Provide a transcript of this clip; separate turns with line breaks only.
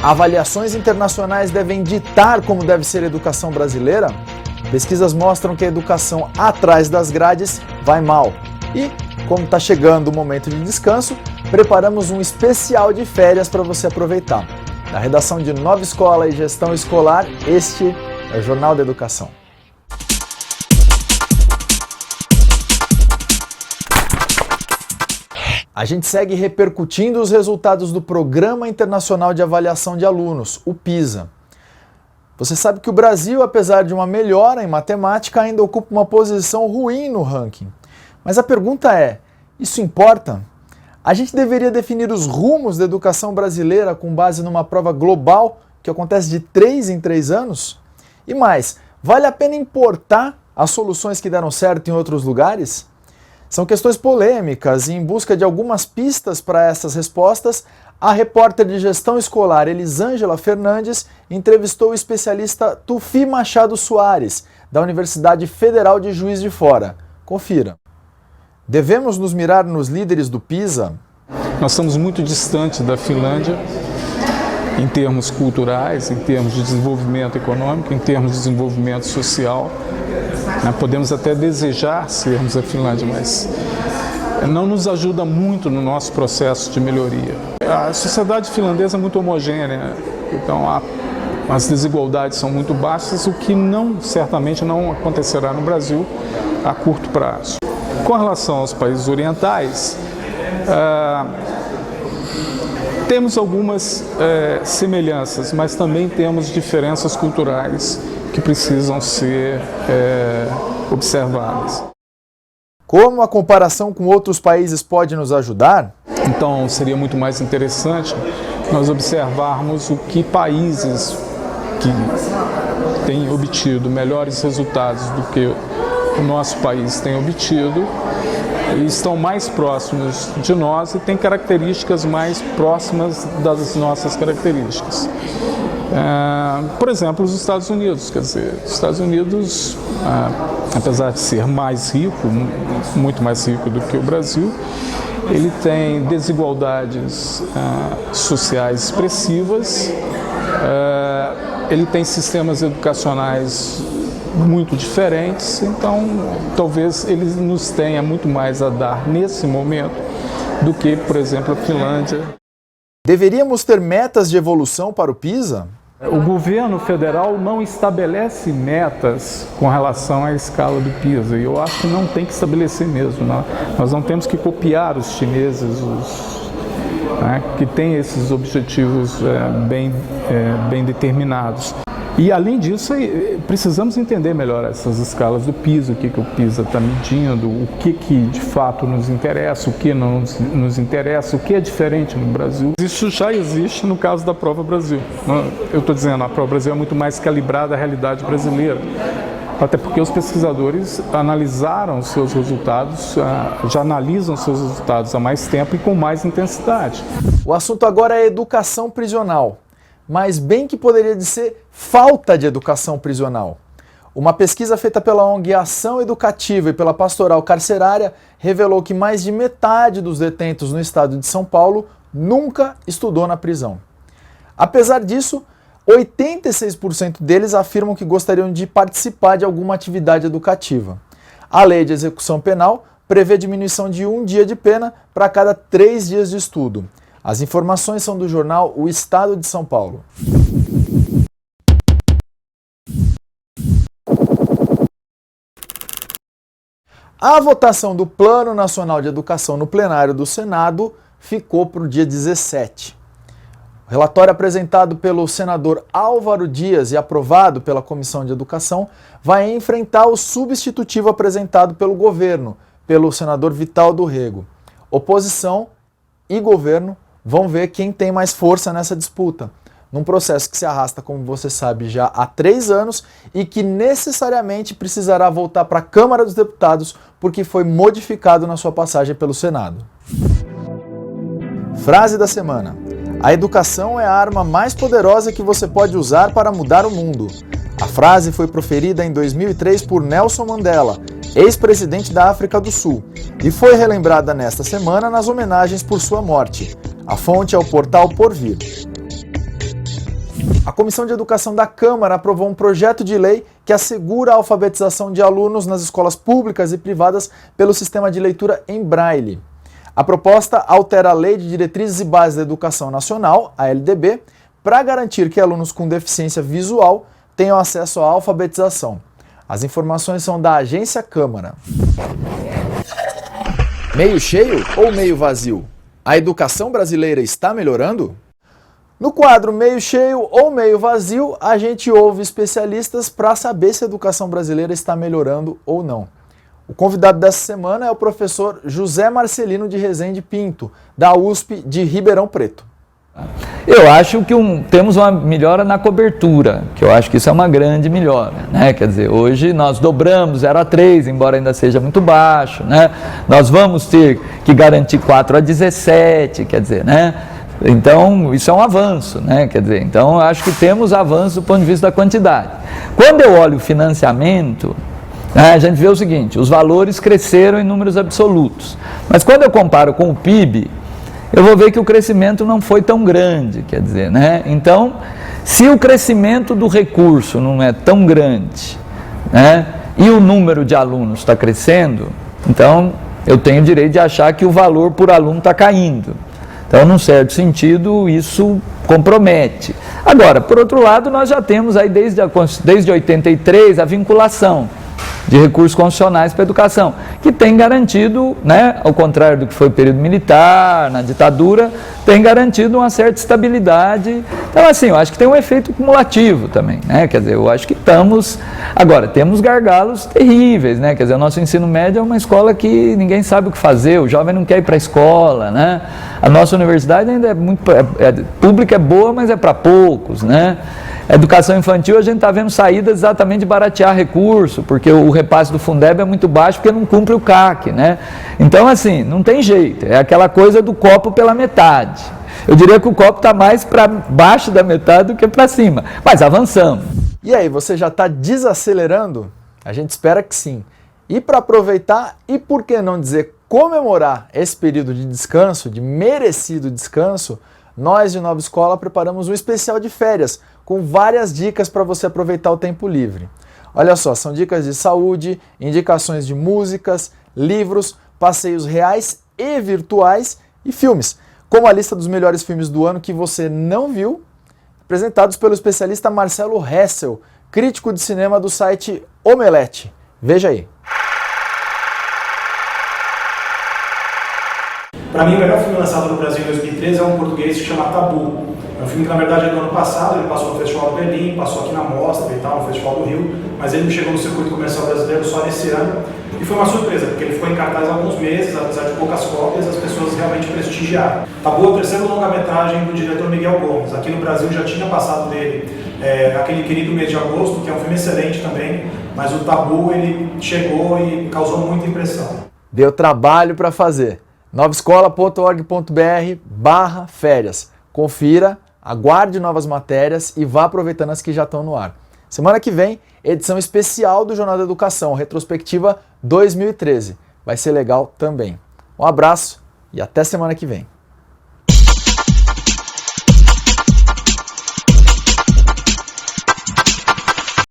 Avaliações internacionais devem ditar como deve ser a educação brasileira? Pesquisas mostram que a educação atrás das grades vai mal. E, como está chegando o momento de descanso, preparamos um especial de férias para você aproveitar. Da redação de Nova Escola e Gestão Escolar, este é o Jornal da Educação. A gente segue repercutindo os resultados do Programa Internacional de Avaliação de Alunos, o PISA. Você sabe que o Brasil, apesar de uma melhora em matemática, ainda ocupa uma posição ruim no ranking. Mas a pergunta é, isso importa? A gente deveria definir os rumos da educação brasileira com base numa prova global que acontece de 3 em 3 anos? E mais, vale a pena importar as soluções que deram certo em outros lugares? São questões polêmicas e, em busca de algumas pistas para essas respostas, a repórter de gestão escolar Elisângela Fernandes entrevistou o especialista Tufi Machado Soares, da Universidade Federal de Juiz de Fora. Confira. Devemos nos mirar nos líderes do PISA?
Nós estamos muito distantes da Finlândia em termos culturais, em termos de desenvolvimento econômico, em termos de desenvolvimento social. Podemos até desejar sermos a Finlândia, mas não nos ajuda muito no nosso processo de melhoria. A sociedade finlandesa é muito homogênea, então as desigualdades são muito baixas, o que certamente não acontecerá no Brasil a curto prazo. Com relação aos países orientais, temos algumas semelhanças, mas também temos diferenças culturais que precisam ser observadas.
Como a comparação com outros países pode nos ajudar?
Então, seria muito mais interessante nós observarmos o que países que têm obtido melhores resultados do que o nosso país tem obtido e estão mais próximos de nós e têm características mais próximas das nossas características. Por exemplo, os Estados Unidos, quer dizer, os Estados Unidos, apesar de ser mais rico, muito mais rico do que o Brasil, ele tem desigualdades sociais expressivas, ele tem sistemas educacionais muito diferentes, então talvez ele nos tenha muito mais a dar nesse momento do que, por exemplo, a Finlândia.
Deveríamos ter metas de evolução para o PISA?
O governo federal não estabelece metas com relação à escala do PISA e eu acho que não tem que estabelecer mesmo. Nós não temos que copiar os chineses, que têm esses objetivos bem determinados. E, além disso, precisamos entender melhor essas escalas do PISA, o que o PISA está medindo, o que de fato nos interessa, o que não nos interessa, o que é diferente no Brasil. Isso já existe no caso da Prova Brasil. Eu estou dizendo, a Prova Brasil é muito mais calibrada à realidade brasileira, até porque os pesquisadores analisaram seus resultados, já analisam seus resultados há mais tempo e com mais intensidade.
O assunto agora é educação prisional. Mas bem que poderia ser falta de educação prisional. Uma pesquisa feita pela ONG Ação Educativa e pela Pastoral Carcerária revelou que mais de metade dos detentos no estado de São Paulo nunca estudou na prisão. Apesar disso, 86% deles afirmam que gostariam de participar de alguma atividade educativa. A Lei de Execução Penal prevê diminuição de 1 dia de pena para cada 3 dias de estudo. As informações são do jornal O Estado de São Paulo. A votação do Plano Nacional de Educação no plenário do Senado ficou para o dia 17. O relatório apresentado pelo senador Álvaro Dias e aprovado pela Comissão de Educação vai enfrentar o substitutivo apresentado pelo governo, pelo senador Vital do Rego. Oposição e governo vão ver quem tem mais força nessa disputa, num processo que se arrasta, como você sabe, já há 3 anos e que necessariamente precisará voltar para a Câmara dos Deputados porque foi modificado na sua passagem pelo Senado. Frase da semana: a educação é a arma mais poderosa que você pode usar para mudar o mundo. A frase foi proferida em 2003 por Nelson Mandela, ex-presidente da África do Sul, e foi relembrada nesta semana nas homenagens por sua morte. A fonte é o portal Porvir. Comissão de Educação da Câmara aprovou um projeto de lei que assegura a alfabetização de alunos nas escolas públicas e privadas pelo sistema de leitura em braille. A proposta altera a Lei de Diretrizes e Bases da Educação Nacional, a LDB, para garantir que alunos com deficiência visual tenham acesso à alfabetização. As informações são da Agência Câmara. Meio cheio ou meio vazio? A educação brasileira está melhorando? No quadro Meio Cheio ou Meio Vazio, a gente ouve especialistas para saber se a educação brasileira está melhorando ou não. O convidado dessa semana é o professor José Marcelino de Rezende Pinto, da USP de Ribeirão Preto.
Eu acho que temos uma melhora na cobertura, que eu acho que isso é uma grande melhora, né? Quer dizer, hoje nós dobramos 0 a 3, embora ainda seja muito baixo, né? Nós vamos ter que garantir 4 a 17, quer dizer, né? Então, isso é um avanço, né? Quer dizer, então eu acho que temos avanço do ponto de vista da quantidade. Quando eu olho o financiamento, a gente vê o seguinte, os valores cresceram em números absolutos, mas quando eu comparo com o PIB, eu vou ver que o crescimento não foi tão grande, quer dizer, né? Então, se o crescimento do recurso não é tão grande, né, e o número de alunos está crescendo, então eu tenho o direito de achar que o valor por aluno está caindo. Então, num certo sentido, isso compromete. Agora, por outro lado, nós já temos aí desde 83 a vinculação de recursos constitucionais para a educação, que tem garantido, né, ao contrário do que foi o período militar, na ditadura, tem garantido uma certa estabilidade. Então, assim, eu acho que tem um efeito cumulativo também, né? Quer dizer, eu acho que agora, temos gargalos terríveis, né? Quer dizer, o nosso ensino médio é uma escola que ninguém sabe o que fazer, o jovem não quer ir para a escola, né? A nossa universidade ainda é muito, pública é boa, mas é para poucos, né? A educação infantil, a gente está vendo saídas exatamente de baratear recurso, porque o repasse do Fundeb é muito baixo, porque não cumpre o CAC, né? Então, assim, não tem jeito, é aquela coisa do copo pela metade. Eu diria que o copo está mais para baixo da metade do que para cima, mas avançamos.
E aí, você já está desacelerando? A gente espera que sim. E para aproveitar, e por que não dizer comemorar esse período de descanso, de merecido descanso, nós de Nova Escola preparamos um especial de férias, com várias dicas para você aproveitar o tempo livre. Olha só, são dicas de saúde, indicações de músicas, livros, passeios reais e virtuais e filmes, como a lista dos melhores filmes do ano que você não viu, apresentados pelo especialista Marcelo Hessel, crítico de cinema do site Omelete. Veja aí.
Para mim, o melhor filme lançado no Brasil em 2013 é um português que se chama Tabu. É um filme que, na verdade, é do ano passado, ele passou no Festival de Berlim, passou aqui na Mostra e tal, no Festival do Rio, mas ele não chegou no circuito comercial brasileiro só nesse ano. E foi uma surpresa, porque ele ficou em cartaz há alguns meses, apesar de poucas cópias, as pessoas realmente prestigiaram. Tabu é o terceiro longa-metragem do diretor Miguel Gomes. Aqui no Brasil já tinha passado dele aquele querido Mês de Agosto, que é um filme excelente também, mas o Tabu, ele chegou e causou muita impressão.
Deu trabalho para fazer. novaescola.org.br/férias. Confira, aguarde novas matérias e vá aproveitando as que já estão no ar. Semana que vem, edição especial do Jornal da Educação, retrospectiva 2013. Vai ser legal também. Um abraço e até semana que vem.